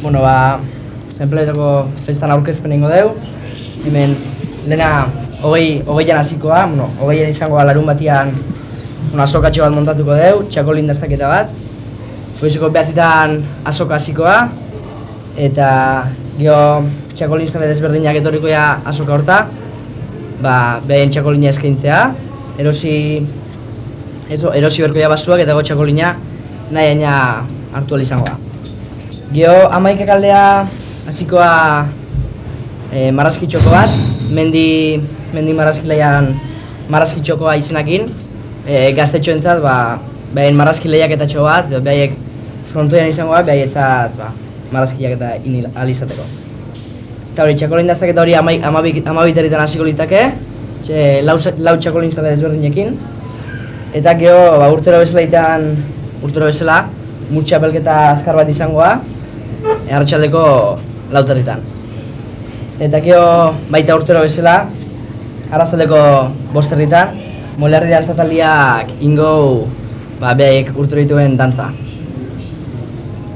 Bueno, zenpleetako festan aurkezpen ingo deu. Hemen lehena hogeian hasikoa, hogeian izango larun batian azokatxo bat montatuko deu, txakolin daztaketa bat. Goizeko 9:00 azoka hasikoa, eta gero txakolin zale desberdinak etorriko ja azoka horta, behen txakolina eskaintzea, erosi berko ja basuak eta go txakolina nahi hartu izango da. Gero 11:00 aldea hasikoa marrazkitxoko bat, mendi marrazkilaian marrazkitxokoa izenakin, gaztetxoentzat behen marrazkileak eta txo bat, behaiek frontoian izango bat, behaietzat marrazkileak eta alizateko. Eta hori, txakolin daztaketa hori 12:00 hasiko litake, lau txakolin zale desberdinekin. Eta gero, urtero bezala, murtxapelketa azkar bat izangoa, arratsaldeko 4:00. Eta gero, baita urtero bezala, arratsaldeko 5:00, molerri dantzataldiak ingo behaiek urtero dituen dantza.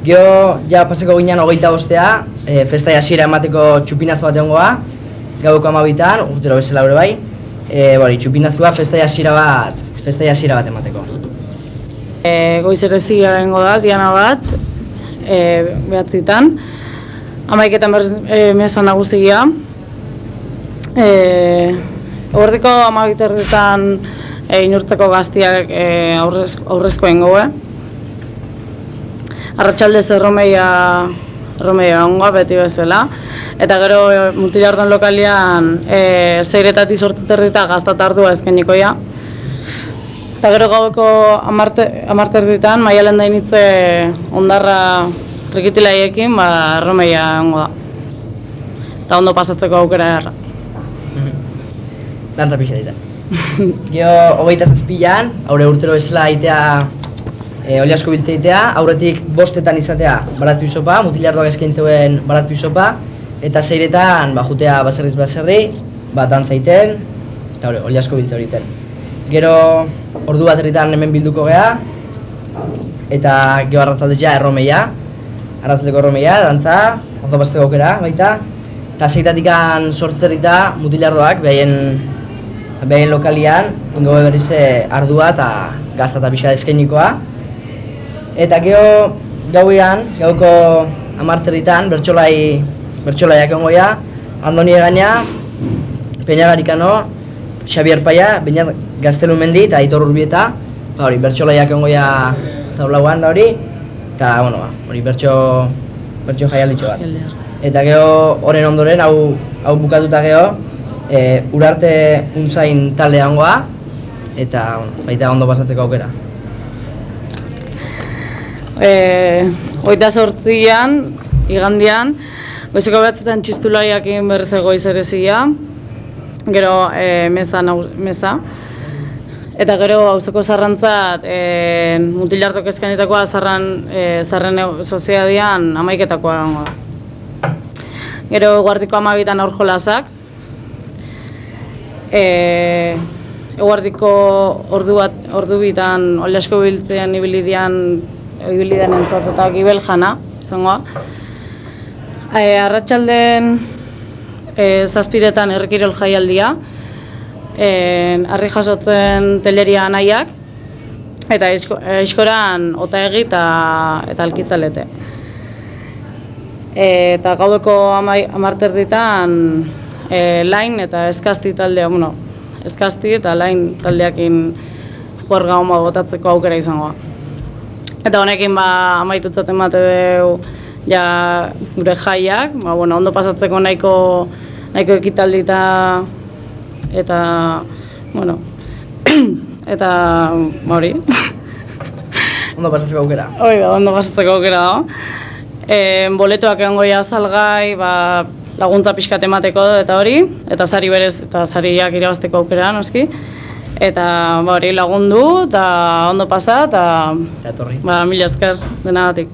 Gero, ja paseko ginean 25, festai hasiera emateko txupinazo bat egongoa, gaueko 12:00, urtero bezala hori bai, txupinazua festai hasiera bat emateko. Goizerezia egongo da, diana bat, 9:00, 11:00 mesa nagusia. Ordeko 12:00 inurtzeko gaztiak aurrezko egongo. Arratsaldez erromeia egongo beti bezala. Eta gero Mutilardon lokalian 6:00 8:30 gaztatardua eskainikoia. Eta gero gaueko 10:00 Maialen dainitze ondarra trikitilaiekin, erromeia egongo da. Eta ondo pasatzeko aukera erra. Dantza pixa dita. Gero 27an, aurre urtero bezala aitea oliasko biltzeitea, aurretik 5:00 izatea baratzu isopa, Mutilardoak eskaintzeuen baratzu isopa, eta 6:00 jutea baserriz baserri, dantza iten, eta oliasko biltze horiten. Gero ordu 1:00 hemen bilduko gea, eta gero arratzaldez ja arratzaldeko erromeia, dantza, ondo pasateko aukera baita, eta 6:00 8:00 Mutilardoak behaien lokalian ingo berriz ardua eta gazta eta pixka eskainikoa. Eta gero gauko 10:00 bertsolaiak egongoia, Andoni Egaña, Peña Garikano, Xabier Paia, Beñat Gaztelumendi eta Aitor Urbieta, bertsolaiak egongoia taulauan da hori, eta bertso jaialditxo bat. Eta gero horren ondoren, hau bukatuta gero, Urarte Unzain taldea egongoa, eta baita ondo pasatzeko aukera. 28an, igandian, goizeko 9:00 txistulariak egin berriz goizerezia, gero meza, eta gero auzoko zarrantzat Mutilardok eskainitakoa zarren soziadian 11:00 egongo da. Gero eguardiko 12:00 aur jolasak, eguardiko ordu bitan oliasko biltzean ibilidean entzat eta gibel jana, izangoa. Arratsalden 7:00 herrikirol jaialdia, harri jasotzen teleria anaiak, eta eskoran otaegi eta alkizalete. Eta gaueko 10:00 lain eta eskazti taldea, eskazti eta lain taldeakin juerga homa botatzeko aukera izangoa. Eta honekin amaitutzat emate dugu gure jaiak, ondo pasatzeko nahiko ekitaldi eta hori. Ondo pasatzeko aukera. Hori da, ondo pasatzeko aukera da. Boletoak egongo salgai, laguntza pixkat emateko eta hori, eta sari berez, eta sariak irabazteko aukera, noski. Eta hori lagundu, eta ondo pasa, eta mila esker denagatik.